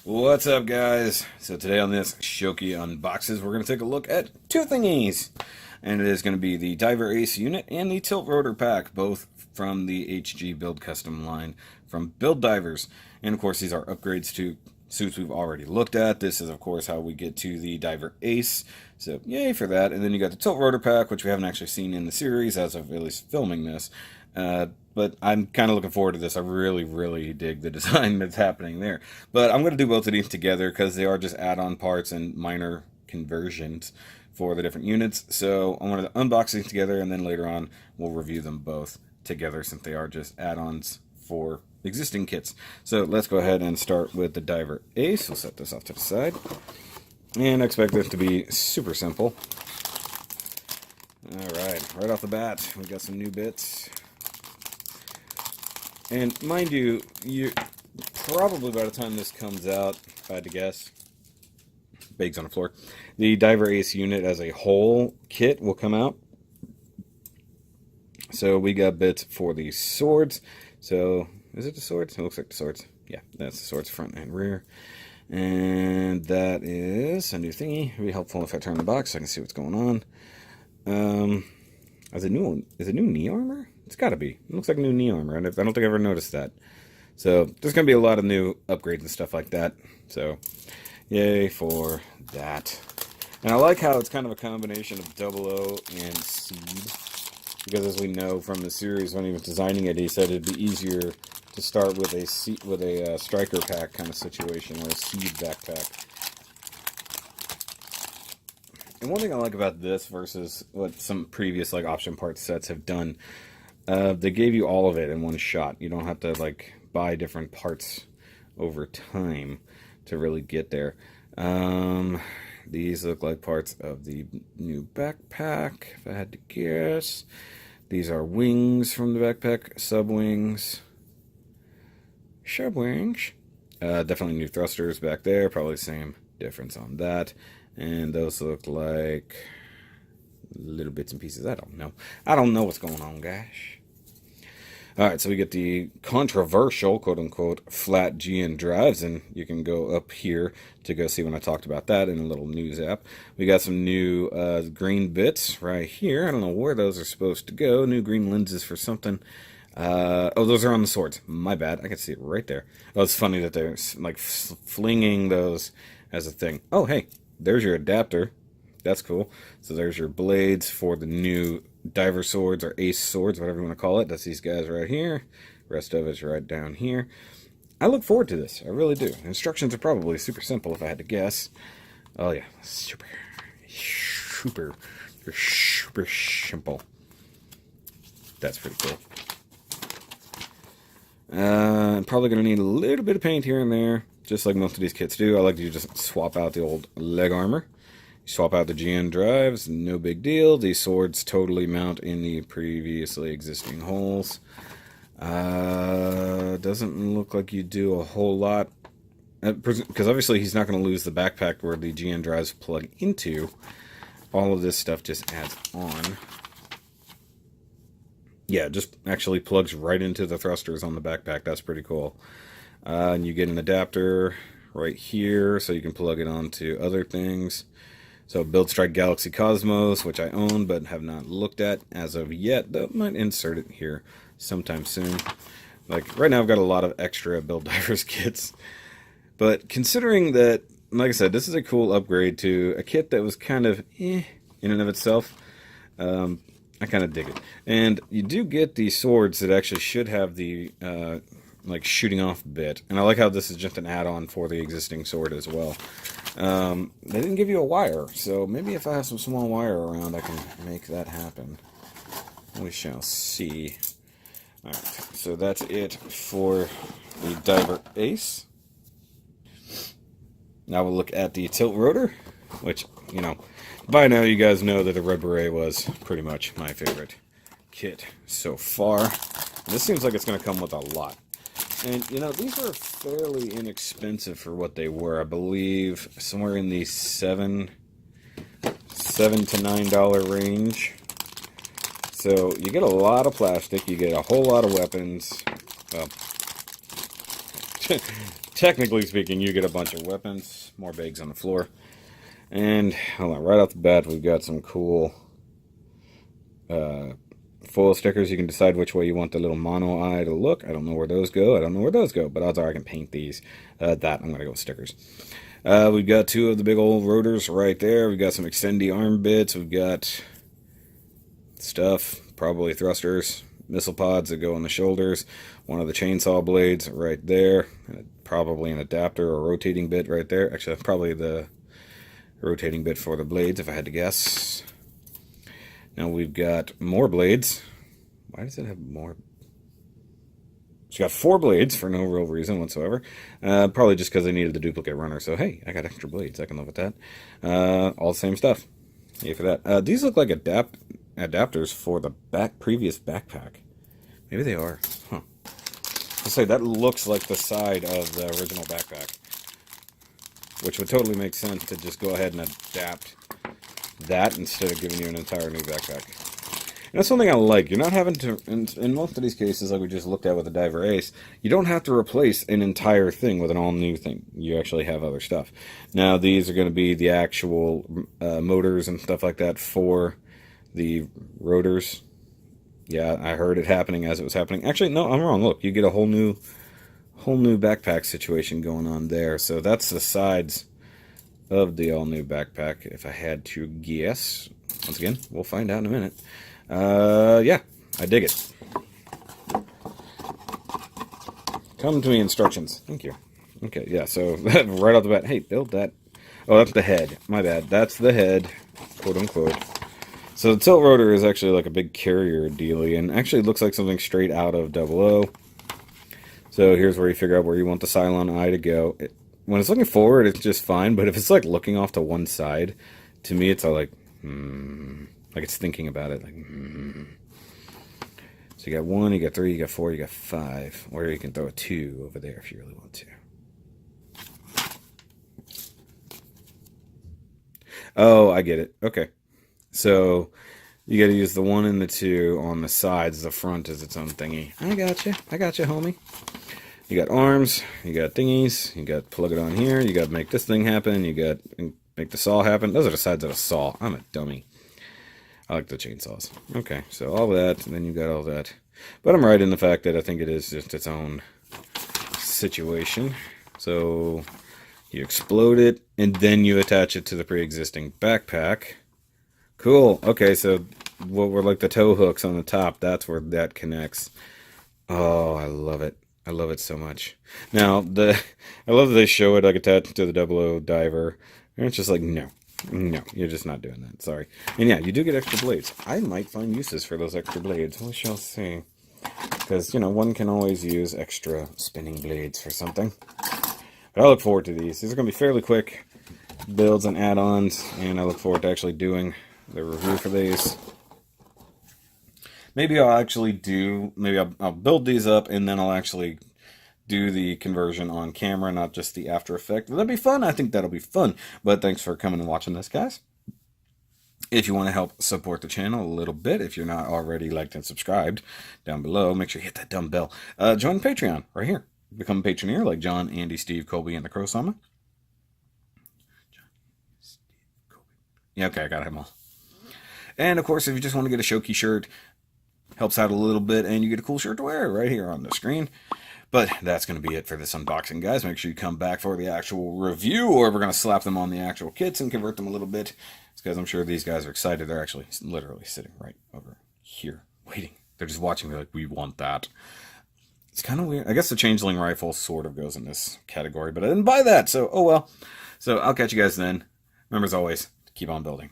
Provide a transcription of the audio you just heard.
What's up, guys? So today on this Shoky Unboxes, we're going to take a look at two thingies. And it is going to be the Diver Ace unit and the Tiltrotor pack, both from the HG Build Custom line from Build Divers. And of course, these are upgrades to suits we've already looked at. This is, of course, how we get to the Diver Ace. So, yay for that. And then you got the Tiltrotor pack, which we haven't actually seen in the series as of at least filming this. But I'm kind of looking forward to this. I really dig the design that's happening there. But I'm going to do both of these together because they are just add-on parts and minor conversions for the different units. So I wanted to unbox these together, and then later on we'll review them both together since they are just add-ons for existing kits. So let's go ahead and start with the Diver Ace. We'll set this off to the side. And I expect this to be super simple. Alright, right off the bat, we got some new bits. And mind you, probably by the time this comes out, if I had to guess, bags on the floor, the Diver Ace unit as a whole kit will come out. So we got bits for the swords. So, is it the swords? It looks like the swords. Yeah, that's the swords front and rear. And that is a new thingy. It'd be helpful if I turn the box so I can see what's going on. Is it new knee armor? It's gotta be. It looks like new knee armor, and I don't think I ever noticed that. So there's gonna be a lot of new upgrades and stuff like that. So yay for that. And I like how it's kind of a combination of 00 and Seed, because as we know from the series, when he was designing it, he said it'd be easier to start with a striker pack kind of situation, or a Seed backpack. And one thing I like about this versus what some previous like option part sets have done, they gave you all of it in one shot. You don't have to like buy different parts over time to really get there. These look like parts of the new backpack, if I had to guess. These are wings from the backpack, sub-wings. Sub-wings. Definitely new thrusters back there, probably same difference on that. And those look like little bits and pieces. I don't know. I don't know what's going on, guys. Alright, so we get the controversial, quote-unquote, flat GN drives, and you can go up here to go see when I talked about that in a little news app. We got some new green bits right here. I don't know where those are supposed to go. New green lenses for something. Oh, those are on the swords. My bad. I can see it right there. Oh, it's funny that they're like flinging those as a thing. Oh, hey, there's your adapter. That's cool. So there's your blades for the new Diver swords, or Ace swords, whatever you want to call it. That's these guys right here. Rest of it's right down here. I look forward to this. I really do. Instructions are probably super simple if I had to guess. Oh yeah, super simple. That's pretty cool. I'm probably going to need a little bit of paint here and there, just like most of these kits do. I like to just swap out the old leg armor. Swap out the GN drives, no big deal. These swords totally mount in the previously existing holes. Doesn't look like you do a whole lot, because obviously he's not going to lose the backpack where the GN drives plug into. All of this stuff just adds on. Yeah, just actually plugs right into the thrusters on the backpack. That's pretty cool. And you get an adapter right here, so you can plug it onto other things. So Build Strike Galaxy Cosmos, which I own but have not looked at as of yet, though I might insert it here sometime soon. Like, right now I've got a lot of extra Build Divers kits. But considering that, like I said, this is a cool upgrade to a kit that was kind of in and of itself, I kind of dig it. And you do get the swords that actually should have the like shooting off bit. And I like how this is just an add-on for the existing sword as well. They didn't give you a wire, so maybe if I have some small wire around, I can make that happen. We shall see. Alright, so that's it for the Diver Ace. Now we'll look at the Tiltrotor, which, you know, by now you guys know that the Red Beret was pretty much my favorite kit so far. This seems like it's going to come with a lot. And, you know, these were fairly inexpensive for what they were. I believe somewhere in the $7 to $9 range. So you get a lot of plastic. You get a whole lot of weapons. Well, technically speaking, you get a bunch of weapons, more bags on the floor. And hold on, right off the bat, we've got some cool foil stickers. You can decide which way you want the little mono eye to look. I don't know where those go. I don't know where those go, but odds are I can paint these. I'm going to go with stickers. We've got two of the big old rotors right there. We've got some extendy arm bits. We've got stuff, probably thrusters, missile pods that go on the shoulders. One of the chainsaw blades right there. Probably an adapter or rotating bit right there. Actually, probably the rotating bit for the blades, if I had to guess. Now we've got more blades. Why does it have more? It's got 4 blades for no real reason whatsoever. Probably just because they needed the duplicate runner. So hey, I got extra blades. I can live with that. All the same stuff. Yay for that. These look like adapters for the previous backpack. Maybe they are. Huh. I'll say that looks like the side of the original backpack, which would totally make sense to just go ahead and adapt that instead of giving you an entire new backpack. And that's something I like. You're not having to, in most of these cases, like we just looked at with the Diver Ace, you don't have to replace an entire thing with an all-new thing. You actually have other stuff. Now, these are going to be the actual motors and stuff like that for the rotors. Yeah, I heard it happening as it was happening. Actually, no, I'm wrong. Look, you get a whole new backpack situation going on there. So that's the sides of the all-new backpack, if I had to guess. Once again, we'll find out in a minute. Yeah, I dig it. Come to me, instructions. Thank you. Okay, yeah, so right off the bat, hey, build that. Oh, that's the head. My bad. That's the head, quote unquote. So the tilt rotor is actually like a big carrier dealie, and actually looks like something straight out of 00. So here's where you figure out where you want the Cylon eye to go. When it's looking forward, it's just fine, but if it's like looking off to one side, to me it's all like it's thinking about it. Like, So you got 1, you got 3, you got 4, you got 5, or you can throw a 2 over there if you really want to. Oh, I get it. Okay. So you got to use the 1 and the 2 on the sides. The front is its own thingy. I got you, homie. You got arms, you got thingies, you got plug it on here, you got to make this thing happen, you got make the saw happen. Those are the sides of a saw. I'm a dummy. I like the chainsaws. Okay, so all that, and then you got all that. But I'm right in the fact that I think it is just its own situation. So you explode it, and then you attach it to the pre-existing backpack. Cool. Okay, so what were like the tow hooks on the top, that's where that connects. Oh, I love it. I love it so much. Now, I love that they show it like attached to the 00 diver, and it's just like, no, you're just not doing that. Sorry. And yeah, you do get extra blades. I might find uses for those extra blades. We shall see. Because, one can always use extra spinning blades for something. But I look forward to these. These are going to be fairly quick builds and add-ons, and I look forward to actually doing the review for these. Maybe I'll actually I'll build these up, and then I'll actually do the conversion on camera, not just the After Effects. That'll be fun. I think that'll be fun. But thanks for coming and watching this, guys. If you want to help support the channel a little bit, if you're not already liked and subscribed, down below, make sure you hit that dumb bell. Join Patreon right here. Become a patroneer like John, Andy, Steve, Kolby, and TheKrowSama. Yeah, okay, I got them all. And of course, if you just want to get a SHOKY shirt, helps out a little bit, and you get a cool shirt to wear right here on the screen. But that's going to be it for this unboxing, guys. Make sure you come back for the actual review, or we're going to slap them on the actual kits and convert them a little bit. It's because I'm sure these guys are excited. They're actually literally sitting right over here, waiting. They're just watching. They're like, we want that. It's kind of weird. I guess the Changeling rifle sort of goes in this category, but I didn't buy that, so oh well. So I'll catch you guys then. Remember, as always, keep on building.